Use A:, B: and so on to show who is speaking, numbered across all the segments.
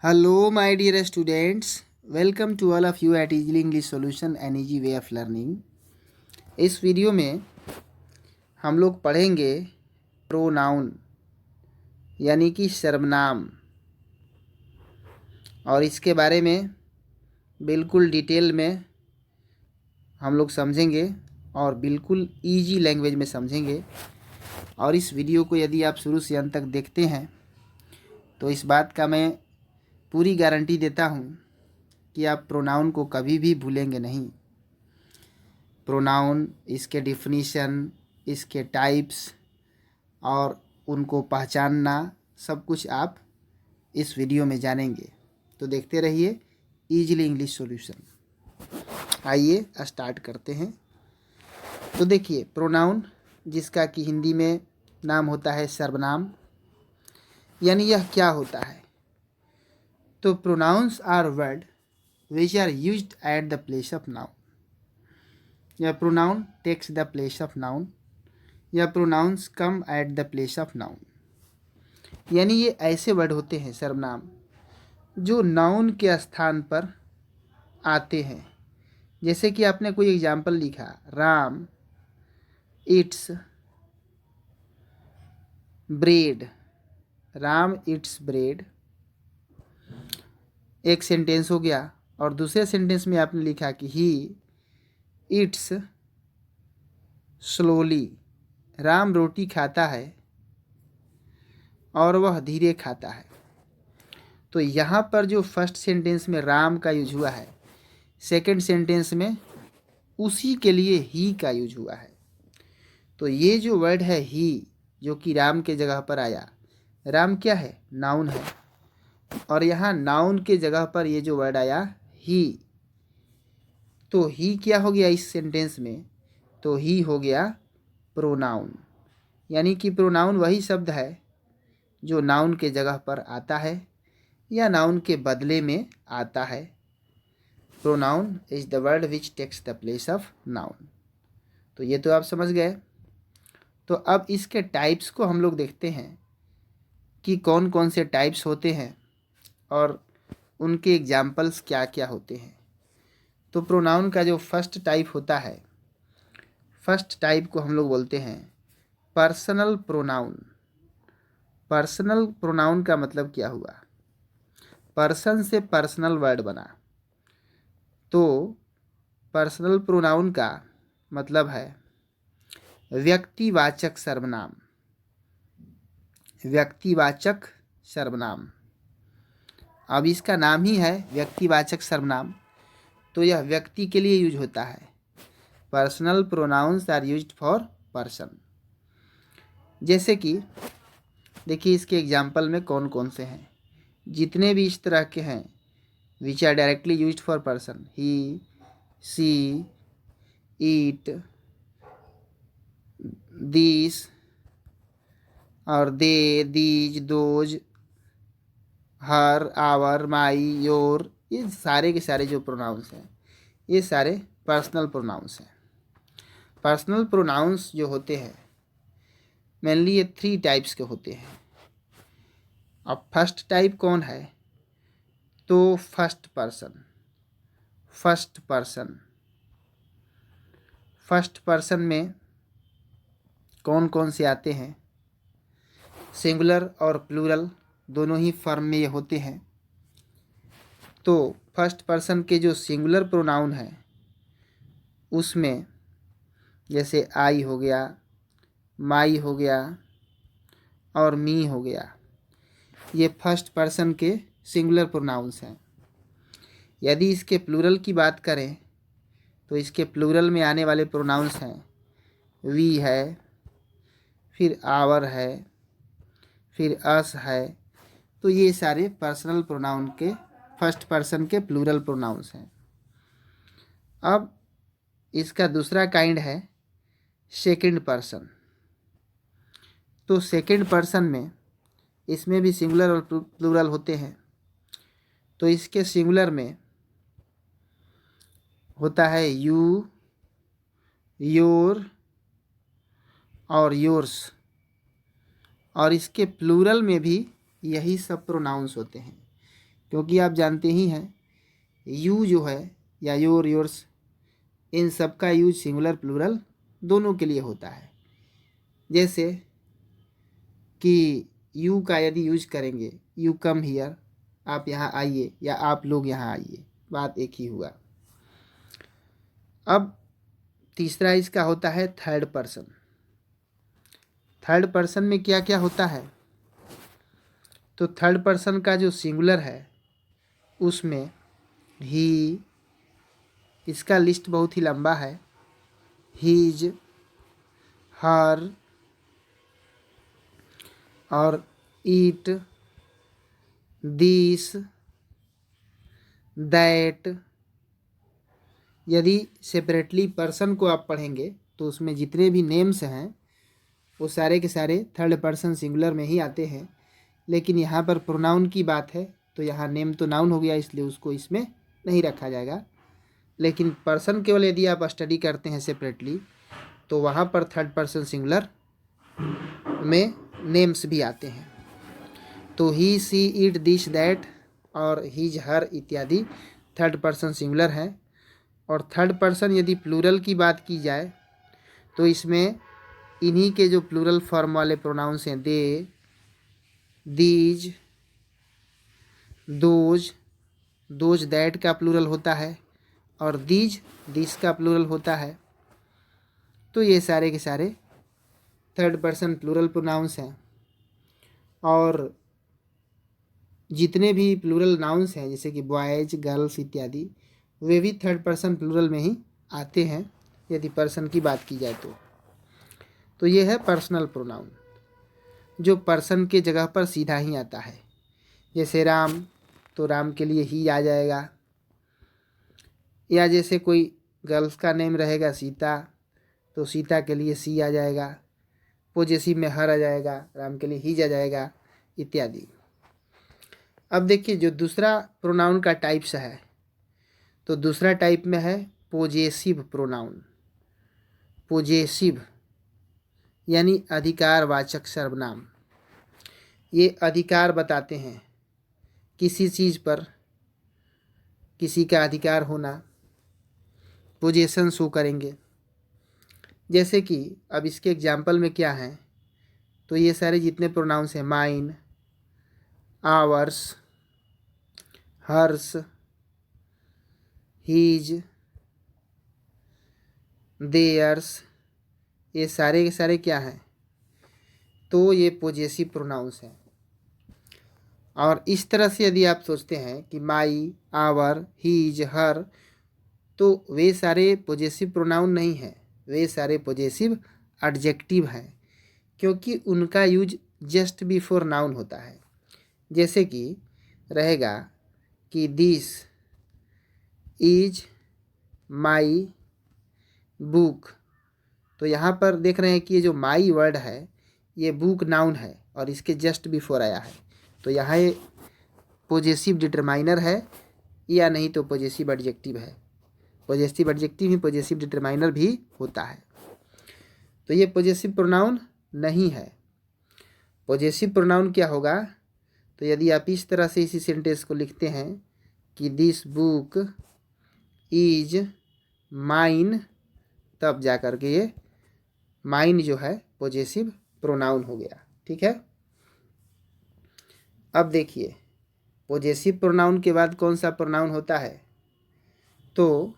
A: Hello, my dear students. Welcome to all of you at Easily English Solution and Easy Way of Learning. इस video में हम लोग पढ़ेंगे pronoun यानी कि सर्वनाम, और इसके बारे में बिल्कुल डिटेल में हम लोग समझेंगे और बिल्कुल इजी लैंग्वेज में समझेंगे। और इस वीडियो को यदि आप शुरू से अंत तक देखते हैं तो इस बात का मैं पूरी गारंटी देता हूँ कि आप प्रोनाउन को कभी भी भूलेंगे नहीं। प्रोनाउन, इसके डिफिनीशन, इसके टाइप्स और उनको पहचानना, सब कुछ आप इस वीडियो में जानेंगे। तो देखते रहिए इजीली इंग्लिश सॉल्यूशन। आइए स्टार्ट करते हैं। तो देखिए, प्रोनाउन जिसका कि हिंदी में नाम होता है सर्वनाम, यानी यह क्या होता है। तो pronouns are words which are used at the place of noun. यह pronoun takes the place of noun, या pronouns come at the place of noun. यानी ये ऐसे वर्ड होते हैं सर्वनाम जो नाउन के स्थान पर आते हैं। जैसे कि आपने कोई एग्जाम्पल लिखा, Ram it's bread, Ram it's bread, एक सेंटेंस हो गया। और दूसरे सेंटेंस में आपने लिखा कि ही इट्स स्लोली, राम रोटी खाता है और वह धीरे खाता है। तो यहाँ पर जो फर्स्ट सेंटेंस में राम का यूज हुआ है, सेकंड सेंटेंस में उसी के लिए ही का यूज हुआ है। तो ये जो वर्ड है ही, जो कि राम के जगह पर आया, राम क्या है? नाउन है। और यहाँ नाउन के जगह पर ये जो वर्ड आया ही, तो ही क्या हो गया इस सेंटेंस में? तो ही हो गया प्रोनाउन। यानी कि प्रोनाउन वही शब्द है जो नाउन के जगह पर आता है या नाउन के बदले में आता है। Pronoun is the word which takes the place of noun. तो ये तो आप समझ गए। तो अब इसके टाइप्स को हम लोग देखते हैं कि कौन कौन से टाइप्स होते हैं और उनके एग्जाम्पल्स क्या क्या होते हैं। तो प्रोनाउन का जो फर्स्ट टाइप होता है, फर्स्ट टाइप को हम लोग बोलते हैं पर्सनल प्रोनाउन। पर्सनल प्रोनाउन का मतलब क्या हुआ? पर्सन से पर्सनल वर्ड बना, तो पर्सनल प्रोनाउन का मतलब है व्यक्तिवाचक सर्वनाम। व्यक्तिवाचक सर्वनाम, अब इसका नाम ही है व्यक्तिवाचक सर्वनाम, तो यह व्यक्ति के लिए यूज होता है। Personal pronouns are used for person. जैसे कि देखिए इसके एग्जाम्पल में कौन कौन से हैं। जितने भी इस तरह के हैं which are directly used for person, he, she, it, this और they, these, those, her, our, my, your, ये सारे के सारे जो प्रोनाउंस हैं ये सारे पर्सनल प्रोनाउंस हैं। पर्सनल प्रोनाउंस जो होते हैं मेनली ये 3 टाइप्स के होते हैं। अब फर्स्ट टाइप कौन है? तो first person. First person, first person में कौन कौन से आते हैं? सिंगुलर और प्लूरल दोनों ही फॉर्म में ये होते हैं। तो फर्स्ट पर्सन के जो सिंगुलर प्रोनाउन है उसमें जैसे आई हो गया, माई हो गया और मी हो गया, ये फर्स्ट पर्सन के सिंगुलर प्रोनाउंस हैं। यदि इसके प्लूरल की बात करें तो इसके प्लूरल में आने वाले प्रोनाउंस हैं वी है, फिर आवर है, फिर अस है। तो ये सारे पर्सनल प्रोनाउन के फर्स्ट पर्सन के प्लूरल प्रोनाउंस हैं। अब इसका दूसरा काइंड है सेकंड पर्सन। तो सेकंड पर्सन में इसमें भी सिंगुलर और प्लूरल होते हैं। तो इसके सिंगुलर में होता है यू, योर और योर्स, और इसके प्लूरल में भी यही सब प्रोनाउंस होते हैं। क्योंकि आप जानते ही हैं यू जो है या योर, योर्स, इन सब का यूज सिंगुलर प्लूरल दोनों के लिए होता है। जैसे कि यू का यदि यूज करेंगे, यू कम हियर, आप यहाँ आइए, या आप लोग यहाँ आइए, बात एक ही हुआ। अब तीसरा इसका होता है थर्ड पर्सन। थर्ड पर्सन में क्या क्या होता है? तो थर्ड पर्सन का जो सिंगुलर है उसमें ही, इसका लिस्ट बहुत ही लंबा है, हीज, हर और ईट, दिस, दैट। यदि सेपरेटली पर्सन को आप पढ़ेंगे तो उसमें जितने भी नेम्स हैं वो सारे के सारे थर्ड पर्सन सिंगुलर में ही आते हैं। लेकिन यहाँ पर प्रोनाउन की बात है तो यहाँ नेम तो नाउन हो गया, इसलिए उसको इसमें नहीं रखा जाएगा। लेकिन पर्सन केवल यदि आप स्टडी करते हैं सेपरेटली तो वहाँ पर थर्ड पर्सन सिंगुलर में नेम्स भी आते हैं। तो ही, सी, इट, दिस, दैट और हीज, हर इत्यादि थर्ड पर्सन सिंगुलर हैं। और थर्ड पर्सन यदि प्लूरल की बात की जाए तो इसमें इन्हीं के जो प्लूरल फॉर्म वाले प्रोनाउंस हैं, दे, दीज, दोज, दोज दैट का प्लूरल होता है, और दीज दिस का प्लूरल होता है। तो ये सारे के सारे थर्ड पर्सन प्लूरल प्रोनाउंस हैं। और जितने भी प्लूरल नाउंस हैं जैसे कि बॉयज, गर्ल्स इत्यादि, वे भी थर्ड पर्सन प्लूरल में ही आते हैं यदि पर्सन की बात की जाए तो ये है पर्सनल प्रोनाउन, जो पर्सन के जगह पर सीधा ही आता है। जैसे राम, तो राम के लिए ही आ जाएगा। या जैसे कोई गर्ल्स का नेम रहेगा सीता, तो सीता के लिए सी आ जाएगा। पोजेसिव में हर आ जाएगा, राम के लिए ही आ जाएगा इत्यादि। अब देखिए जो दूसरा प्रोनाउन का टाइप्स है, तो दूसरा टाइप में है पोजेसिव प्रोनाउन। पोजेसिव यानी अधिकारवाचक सर्वनाम। ये अधिकार बताते हैं, किसी चीज़ पर किसी का अधिकार होना, पोजेशन शो करेंगे। जैसे कि अब इसके एग्जाम्पल में क्या है, तो ये सारे जितने प्रोनाउंस हैं, mine, ours, hers, his, theirs, ये सारे के सारे क्या हैं, तो ये पोजेसिव प्रोनाउंस हैं। और इस तरह से यदि आप सोचते हैं कि माई, आवर, हीज, हर, तो वे सारे पोजेसिव प्रोनाउन नहीं हैं, वे सारे पोजेसिव एडजेक्टिव हैं, क्योंकि उनका यूज जस्ट बिफोर नाउन होता है। जैसे कि रहेगा कि दिस इज माई बुक, तो यहाँ पर देख रहे हैं कि ये जो माई वर्ड है ये बुक नाउन है और इसके जस्ट बिफोर आया है, तो यहाँ ये पोजेसिव डिटरमाइनर है या नहीं तो पोजेसिव एडजेक्टिव है। पोजेसिव एडजेक्टिव ही पोजेसिव डिटरमाइनर भी होता है, तो ये पोजेसिव प्रोनाउन नहीं है। पोजेसिव प्रोनाउन क्या होगा, तो यदि आप इस तरह से इसी सेंटेंस को लिखते हैं कि दिस बुक इज माइन, तब जा कर के ये माइन जो है पोजेसिव प्रोनाउन हो गया। ठीक है। अब देखिए पोजेसिव प्रोनाउन के बाद कौन सा प्रोनाउन होता है, तो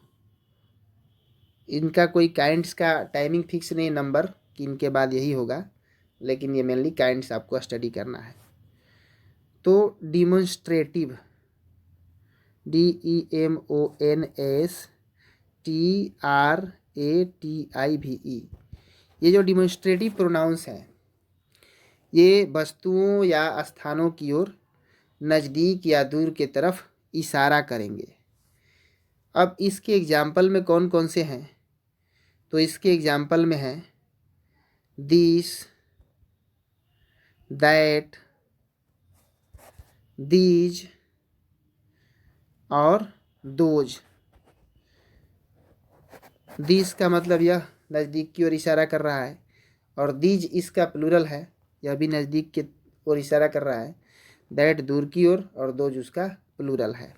A: इनका कोई काइंड्स का टाइमिंग फिक्स नहीं, नंबर कि इनके बाद यही होगा, लेकिन ये मेनली काइंड्स आपको स्टडी करना है। तो डिमोन्स्ट्रेटिव, DEMONSTRATIVE, ये जो डिमोन्स्ट्रेटिव प्रोनाउंस हैं ये वस्तुओं या स्थानों की ओर नज़दीक या दूर के तरफ इशारा करेंगे। अब इसके एग्जाम्पल में कौन कौन से हैं, तो इसके एग्जाम्पल में है दिस, दैट, दीज और दोज। दिस का मतलब यह नज़दीक की ओर इशारा कर रहा है, और दीज इसका प्लूरल है, यह भी नज़दीक की ओर इशारा कर रहा है। दैट दूर की ओर और दोज उसका प्लूरल है।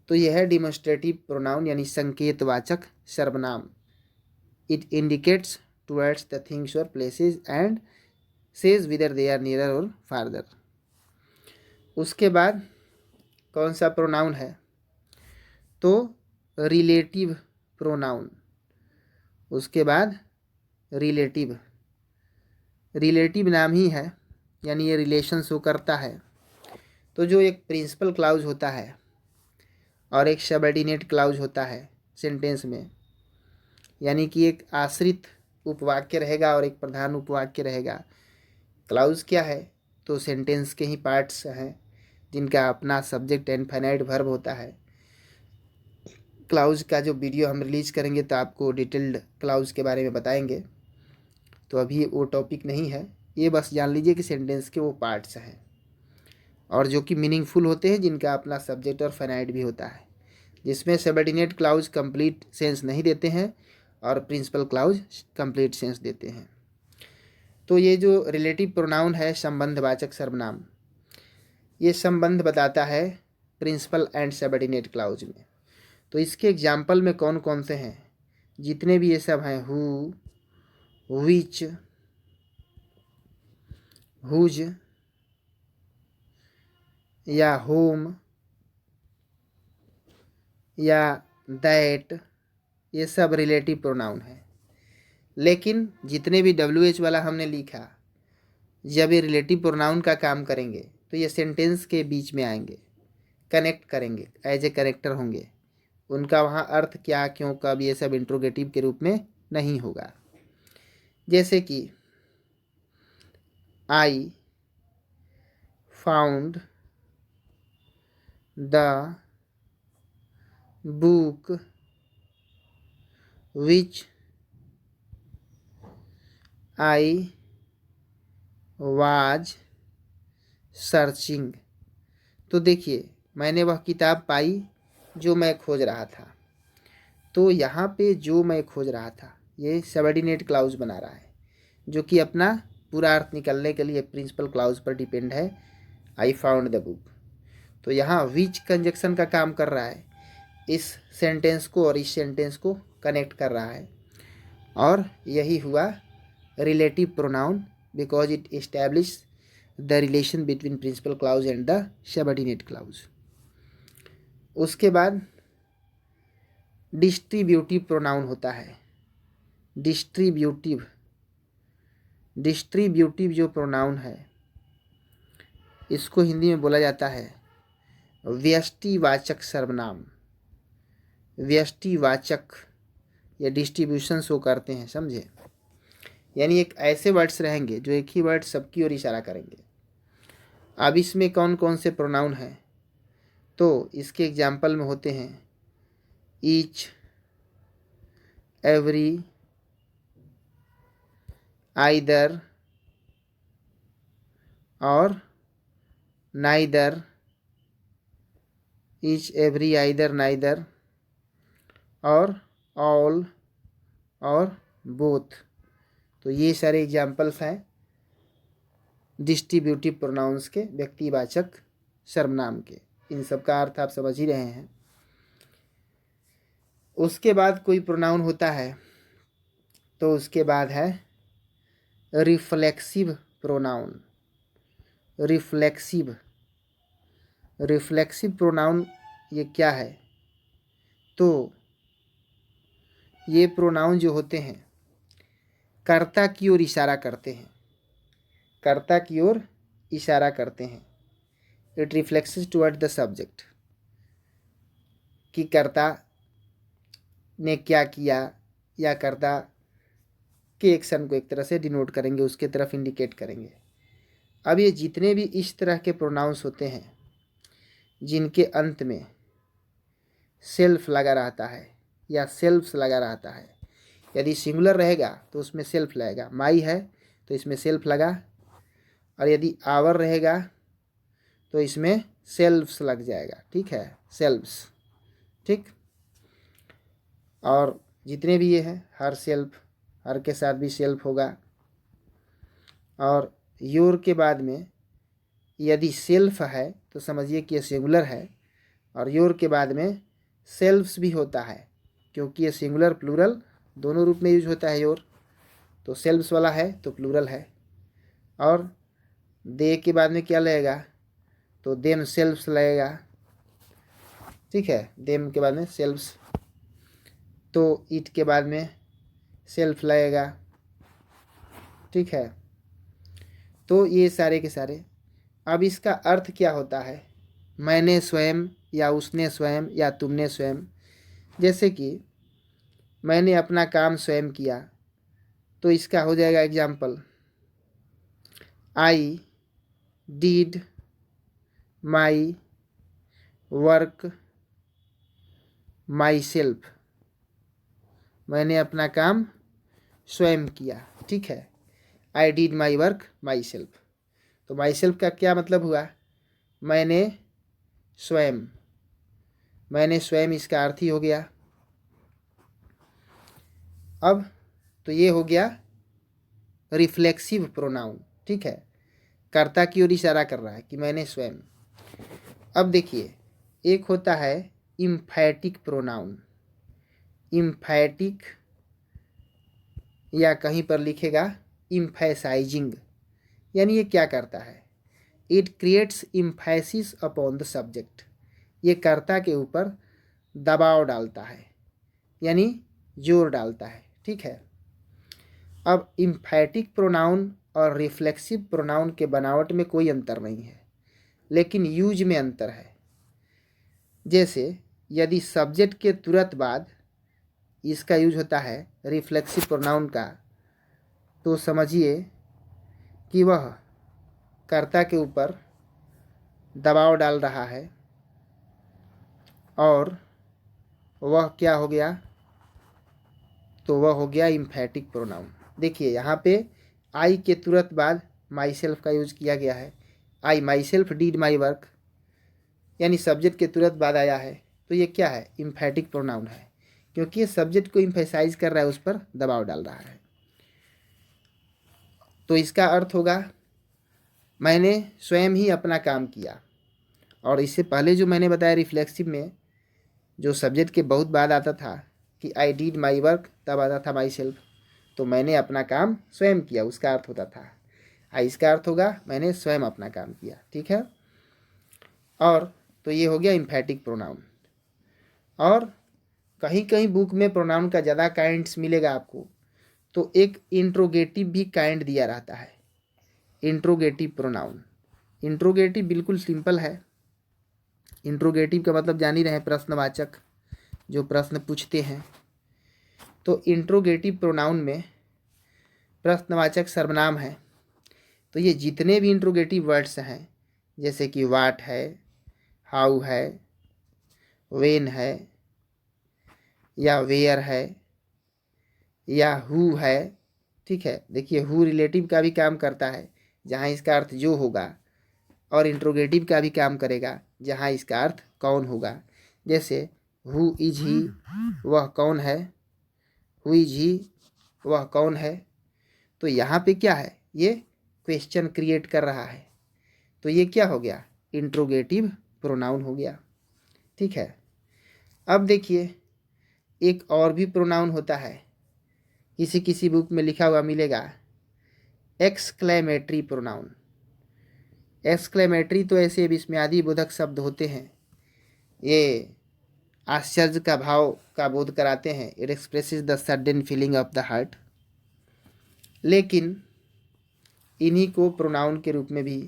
A: तो यह है डिमोन्स्ट्रेटिव प्रोनाउन यानी संकेतवाचक सर्वनाम। It indicates towards the things और places and says whether they are nearer or farther. उसके बाद कौन सा प्रोनाउन है? तो रिलेटिव प्रोनाउन। उसके बाद रिलेटिव नाम ही है, यानी ये रिलेशन शो करता है। तो जो एक प्रिंसिपल क्लाउज होता है और एक सबऑर्डिनेट क्लाउज होता है सेंटेंस में, यानी कि एक आश्रित उपवाक्य रहेगा और एक प्रधान उपवाक्य रहेगा। क्लाउज क्या है? तो सेंटेंस के ही पार्ट्स हैं जिनका अपना सब्जेक्ट एंड फाइनाइट वर्ब होता है। क्लाउज का जो वीडियो हम रिलीज करेंगे तो आपको डिटेल्ड क्लाउज के बारे में बताएंगे, तो अभी वो टॉपिक नहीं है। ये बस जान लीजिए कि सेंटेंस के वो पार्ट्स हैं और जो कि मीनिंगफुल होते हैं, जिनका अपना सब्जेक्ट और फाइनाइट भी होता है, जिसमें सबऑर्डिनेट क्लाउज कंप्लीट सेंस नहीं देते हैं और प्रिंसिपल क्लाउज कंप्लीट सेंस देते हैं। तो ये जो रिलेटिव प्रोनाउन है संबंधवाचक सर्वनाम, ये संबंध बताता है प्रिंसिपल एंड सबऑर्डिनेट क्लाउज में। तो इसके एग्जाम्पल में कौन कौन से हैं? जितने भी ये सब हैं, हु, विच, हुज या होम या दैट, ये सब रिलेटिव प्रोनाउन है। लेकिन जितने भी WH वाला हमने लिखा, जब ये रिलेटिव प्रोनाउन का काम करेंगे तो ये सेंटेंस के बीच में आएंगे, कनेक्ट करेंगे, एज ए करेक्टर होंगे। उनका वहाँ अर्थ क्या, क्यों, कब, ये सब इंट्रोगेटिव के रूप में नहीं होगा। जैसे कि I found the book which I was searching. तो देखिए, मैंने वह किताब पाई जो मैं खोज रहा था। तो यहाँ पे जो मैं खोज रहा था, ये सबऑर्डिनेट क्लाउज बना रहा है, जो कि अपना पूरा अर्थ निकलने के लिए प्रिंसिपल क्लाउज पर डिपेंड है। आई फाउंड द बुक, तो यहाँ विच कंजक्शन का काम कर रहा है, इस सेंटेंस को और इस सेंटेंस को कनेक्ट कर रहा है। और यही हुआ relative pronoun, because it establish the relation between principal clause and the subordinate clause. उसके बाद डिस्ट्रीब्यूटिव प्रोनाउन होता है। डिस्ट्रीब्यूटिव जो प्रोनाउन है, इसको हिंदी में बोला जाता है व्यष्टिवाचक सर्वनाम। व्यष्टिवाचक या डिस्ट्रीब्यूशन शो करते हैं, समझे? यानी एक ऐसे वर्ड्स रहेंगे जो एक ही वर्ड सबकी ओर इशारा करेंगे। अब इसमें कौन कौन से प्रोनाउन हैं? तो इसके एग्जाम्पल में होते हैं ईच, एवरी, आइदर और neither. Each, every, either, neither और ऑल और बोथ। तो ये सारे एग्जाम्पल्स हैं डिस्ट्रीब्यूटिव प्रोनाउंस के, व्यक्तिवाचक सर्वनाम के। इन सब का अर्थ आप समझ ही रहे हैं। उसके बाद कोई प्रोनाउन होता है, तो उसके बाद है रिफ्लेक्सिव प्रोनाउन। रिफ्लेक्सिव प्रोनाउन ये क्या है? तो ये प्रोनाउन जो होते हैं कर्ता की ओर इशारा करते हैं। कर्ता की ओर इशारा करते हैं। It reflexes toward the subject, कि कर्ता ने क्या किया या कर्ता के एक्शन को एक तरह से डिनोट करेंगे, उसके तरफ इंडिकेट करेंगे। अब ये जितने भी इस तरह के प्रोनाउंस होते हैं जिनके अंत में सेल्फ लगा रहता है या सेल्फ्स लगा रहता है, यदि सिंगुलर रहेगा तो उसमें सेल्फ लगेगा। माई है तो इसमें सेल्फ लगा, और यदि आवर रहेगा तो इसमें सेल्फ्स लग जाएगा। ठीक है, सेल्फ्स। ठीक, और जितने भी ये हैं, हर सेल्फ, हर के साथ भी सेल्फ होगा। और योर के बाद में यदि सेल्फ है तो समझिए कि ये सिंगुलर है, और योर के बाद में सेल्फ्स भी होता है, क्योंकि ये सिंगुलर प्लूरल दोनों रूप में यूज होता है योर, तो सेल्फ्स वाला है तो प्लूरल है। और दे के बाद में क्या लगेगा, तो देम सेल्फ्स लगेगा, ठीक है, देम के बाद में सेल्फ्स, तो इट के बाद में सेल्फ लगेगा, ठीक है। तो ये सारे के सारे। अब इसका अर्थ क्या होता है, मैंने स्वयं या उसने स्वयं या तुमने स्वयं। जैसे कि मैंने अपना काम स्वयं किया, तो इसका हो जाएगा example, I did my work my self. मैंने अपना काम स्वयं किया, ठीक है। I did my work my self, तो माई सेल्फ का क्या मतलब हुआ, मैंने स्वयं, मैंने स्वयं इसका अर्थ ही हो गया। अब तो ये हो गया रिफ्लेक्सिव प्रोनाउन, ठीक है, कर्ता की ओर इशारा कर रहा है कि मैंने स्वयं। अब देखिए, एक होता है इम्फैटिक प्रोनाउन। इम्फैटिक या कहीं पर लिखेगा इम्फेसाइजिंग, यानी ये क्या करता है, it creates emphasis upon the subject. ये कर्ता के ऊपर दबाव डालता है, यानी जोर डालता है, ठीक है। अब इम्फैटिक प्रोनाउन और रिफ्लेक्सिव प्रोनाउन के बनावट में कोई अंतर नहीं है, लेकिन यूज में अंतर है। जैसे यदि सब्जेक्ट के तुरंत बाद इसका यूज होता है रिफ्लेक्सिव प्रोनाउन का, तो समझिए कि वह कर्ता के ऊपर दबाव डाल रहा है, और वह क्या हो गया, तो वह हो गया इम्फैटिक प्रोनाउन। देखिए यहाँ पे आई के तुरंत बाद माई सेल्फ का यूज किया गया है, I myself did my work, यानी सब्जेक्ट के तुरंत बाद आया है, तो ये क्या है, इम्फैटिक प्रोनाउन है, क्योंकि ये सब्जेक्ट को इम्फेसाइज कर रहा है, उस पर दबाव डाल रहा है। तो इसका अर्थ होगा मैंने स्वयं ही अपना काम किया। और इससे पहले जो मैंने बताया रिफ्लेक्सिव में जो सब्जेक्ट के बहुत बाद आता था कि आई डिड माई वर्क, तब आता था माई सेल्फ, तो मैंने अपना काम स्वयं किया, उसका अर्थ होता था। इसका अर्थ होगा मैंने स्वयं अपना काम किया, ठीक है। और तो ये हो गया इम्फैटिक प्रोनाउन। और कहीं कहीं बुक में प्रोनाउन का ज़्यादा काइंड्स मिलेगा आपको, तो एक इंट्रोगेटिव भी काइंड दिया रहता है, इंट्रोगेटिव प्रोनाउन। इंट्रोगेटिव बिल्कुल सिंपल है। इंट्रोगेटिव का मतलब जान ही रहे हैं, प्रश्नवाचक, जो प्रश्न पूछते हैं। तो इंट्रोगेटिव प्रोनाउन में प्रश्नवाचक सर्वनाम है, तो ये जितने भी इंट्रोगेटिव वर्ड्स हैं, जैसे कि वाट है, हाउ है, वेन है, या वेयर है, या हु है, ठीक है। देखिए हु रिलेटिव का भी काम करता है, जहाँ इसका अर्थ जो होगा, और इंट्रोगेटिव का भी काम करेगा, जहाँ इसका अर्थ कौन होगा। जैसे हु इज ही, वह कौन है, हु इज ही, वह कौन है। तो यहाँ पे क्या है, ये क्वेश्चन क्रिएट कर रहा है, तो ये क्या हो गया, इंट्रोगेटिव प्रोनाउन हो गया, ठीक है। अब देखिए एक और भी प्रोनाउन होता है, किसी किसी बुक में लिखा हुआ मिलेगा एक्सक्लेमेटरी प्रोनाउन। एक्सक्लेमेटरी तो ऐसे विस्मयादि बोधक शब्द होते हैं, ये आश्चर्य का भाव का बोध कराते हैं, it expresses the sudden feeling of the heart. लेकिन इन्हीं को प्रोनाउन के रूप में भी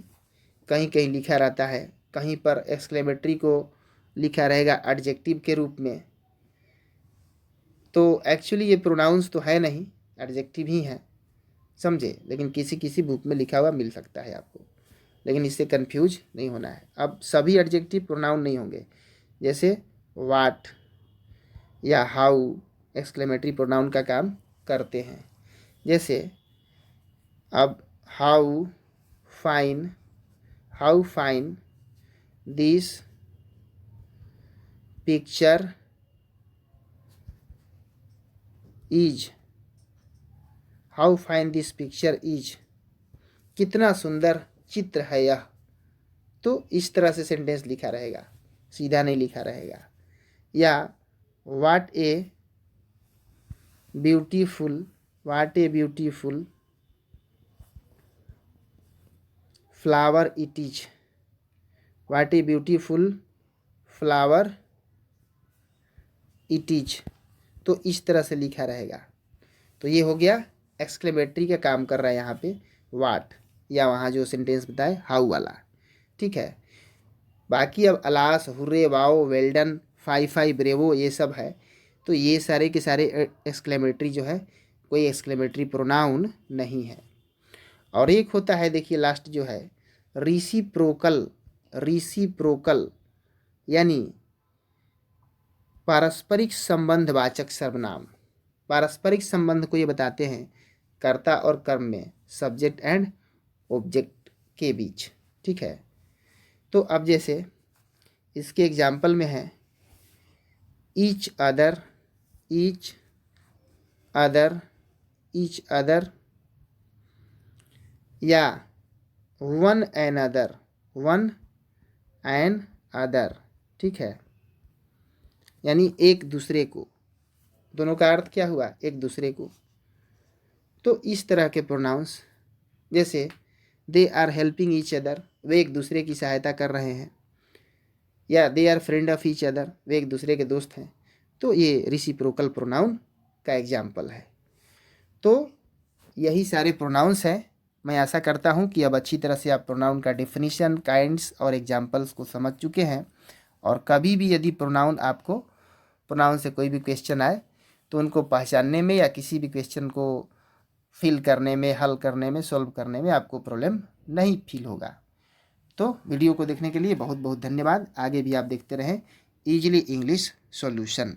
A: कहीं कहीं लिखा रहता है, कहीं पर एक्सक्लेमेटरी को लिखा रहेगा एडजेक्टिव के रूप में। तो एक्चुअली ये प्रोनाउंस तो है नहीं, एडजेक्टिव ही है, समझे, लेकिन किसी किसी बुक में लिखा हुआ मिल सकता है आपको, लेकिन इससे कंफ्यूज नहीं होना है। अब सभी एडजेक्टिव प्रोनाउन नहीं होंगे, जैसे वाट या हाउ एक्सक्लेमेटरी प्रोनाउन का काम करते हैं। जैसे अब how fine this picture is, how fine this picture is, कितना सुंदर चित्र है यह, तो इस तरह से सेंटेंस लिखा रहेगा, सीधा नहीं लिखा रहेगा। या what a beautiful flower it is, what a beautiful flower it is, तो इस तरह से लिखा रहेगा। तो ये हो गया एक्सक्लेमेटरी का काम कर रहा है यहाँ पे व्हाट, या वहाँ जो सेंटेंस बताए हाउ वाला, ठीक है। बाकी अब alas, hurray, wow, well done, fie bravo ये सब है, तो ये सारे के सारे एक्सक्लेमेटरी जो है, कोई एक्सक्लेमेटरी प्रोनाउन नहीं है। और एक होता है, देखिए लास्ट जो है रिसिप्रोकल यानी पारस्परिक संबंधवाचक सर्वनाम। पारस्परिक संबंध को ये बताते हैं कर्ता और कर्म में, सब्जेक्ट एंड ऑब्जेक्ट के बीच, ठीक है। तो अब जैसे इसके एग्जाम्पल में है ईच अदर, या वन एन अदर, ठीक है, यानी एक दूसरे को। दोनों का अर्थ क्या हुआ, एक दूसरे को। तो इस तरह के प्रोनाउंस, जैसे they are helping each other, वे एक दूसरे की सहायता कर रहे हैं, या they are friend of each other, वे एक दूसरे के दोस्त हैं, तो ये रिसिप्रोकल प्रोनाउन का एग्जाम्पल है। तो यही सारे प्रोनाउंस हैं। मैं आशा करता हूँ कि अब अच्छी तरह से आप प्रोनाउन का डेफिनेशन, काइंड्स और एग्जाम्पल्स को समझ चुके हैं। और कभी भी यदि प्रोनाउन से कोई भी क्वेश्चन आए तो उनको पहचानने में या किसी भी क्वेश्चन को फिल करने में, हल करने में, सॉल्व करने में आपको प्रॉब्लम नहीं फील होगा। तो वीडियो को देखने के लिए बहुत बहुत धन्यवाद। आगे भी आप देखते रहें इजीली इंग्लिश सॉल्यूशन।